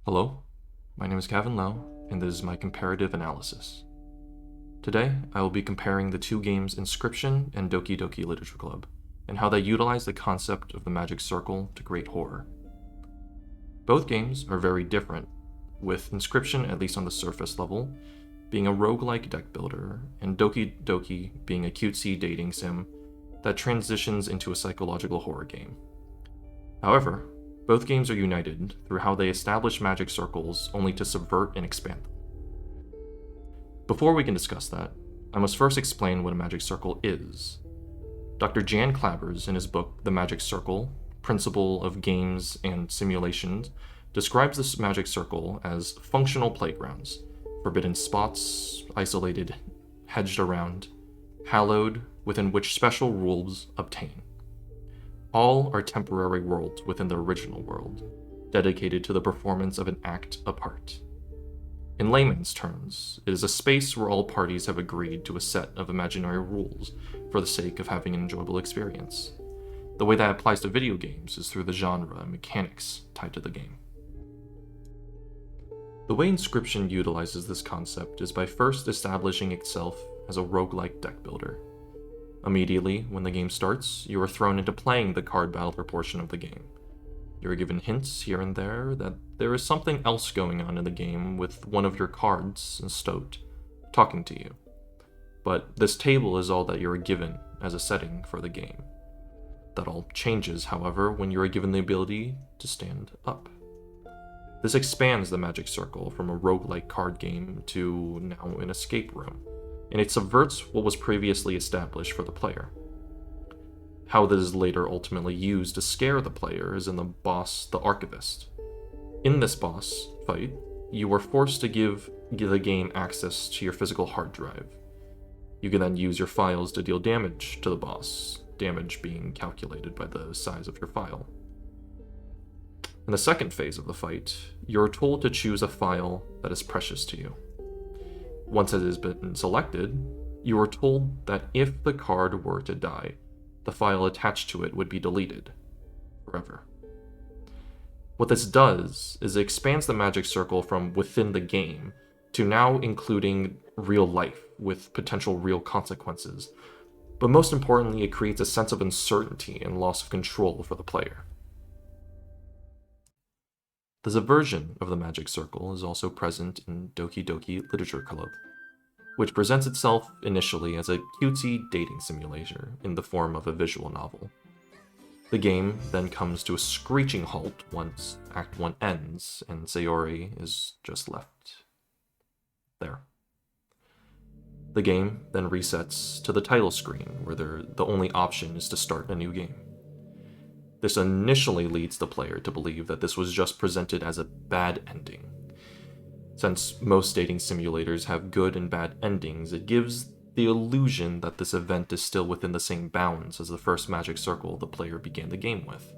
Hello, my name is Kevin Lowe, and this is my comparative analysis. Today, I will be comparing the two games Inscryption and Doki Doki Literature Club, and how they utilize the concept of the magic circle to create horror. Both games are very different, with Inscryption, at least on the surface level, being a roguelike deck builder, and Doki Doki being a cutesy dating sim that transitions into a psychological horror game. However, both games are united through how they establish magic circles only to subvert and expand them. Before we can discuss that, I must first explain what a magic circle is. Dr. Jan Klabbers, in his book The Magic Circle, Principle of Games and Simulations, describes this magic circle as functional playgrounds, forbidden spots, isolated, hedged around, hallowed, within which special rules obtain. All are temporary worlds within the original world, dedicated to the performance of an act apart. In layman's terms, it is a space where all parties have agreed to a set of imaginary rules for the sake of having an enjoyable experience. The way that applies to video games is through the genre and mechanics tied to the game. The way Inscryption utilizes this concept is by first establishing itself as a roguelike deck builder. Immediately, when the game starts, you are thrown into playing the card battler portion of the game. You are given hints here and there that there is something else going on in the game with one of your cards stowed, talking to you. But this table is all that you are given as a setting for the game. That all changes, however, when you are given the ability to stand up. This expands the magic circle from a roguelike card game to now an escape room, and it subverts what was previously established for the player. How this is later ultimately used to scare the player is in the boss, the Archivist. In this boss fight, you are forced to give the game access to your physical hard drive. You can then use your files to deal damage to the boss, damage being calculated by the size of your file. In the second phase of the fight, you are told to choose a file that is precious to you. Once it has been selected, you are told that if the card were to die, the file attached to it would be deleted forever. What this does is it expands the magic circle from within the game to now including real life with potential real consequences, but most importantly, it creates a sense of uncertainty and loss of control for the player. The subversion of the magic circle is also present in Doki Doki Literature Club, which presents itself initially as a cutesy dating simulator in the form of a visual novel. The game then comes to a screeching halt once Act 1 ends and Sayori is just left there. The game then resets to the title screen, where the only option is to start a new game. This initially leads the player to believe that this was just presented as a bad ending. Since most dating simulators have good and bad endings, it gives the illusion that this event is still within the same bounds as the first magic circle the player began the game with.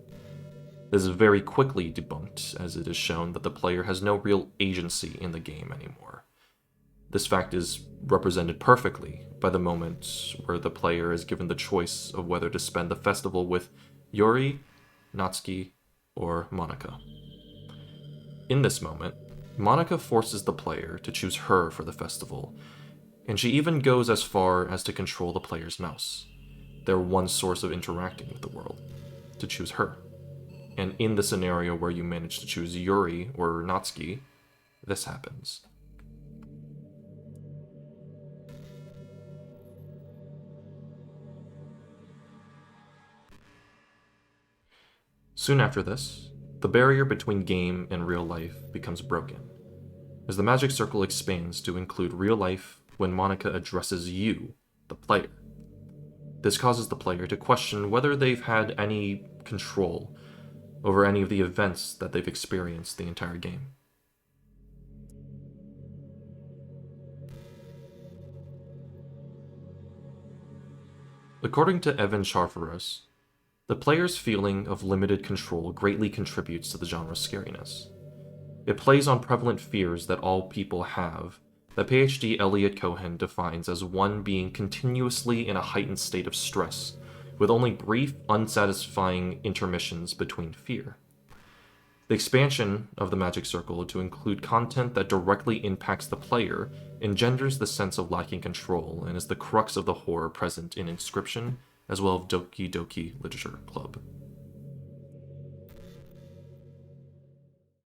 This is very quickly debunked, as it is shown that the player has no real agency in the game anymore. This fact is represented perfectly by the moment where the player is given the choice of whether to spend the festival with Yuri, Natsuki, or Monika. In this moment, Monika forces the player to choose her for the festival, and she even goes as far as to control the player's mouse, their one source of interacting with the world, to choose her. And in the scenario where you manage to choose Yuri or Natsuki, this happens. Soon after this, the barrier between game and real life becomes broken, as the magic circle expands to include real life when Monika addresses you, the player. This causes the player to question whether they've had any control over any of the events that they've experienced the entire game. According to Evan Sharfaros, the player's feeling of limited control greatly contributes to the genre's scariness. It plays on prevalent fears that all people have, that PhD Elliot Cohen defines as one being continuously in a heightened state of stress, with only brief, unsatisfying intermissions between fear. The expansion of the Magic Circle to include content that directly impacts the player engenders the sense of lacking control and is the crux of the horror present in Inscryption, as well as Doki Doki Literature Club.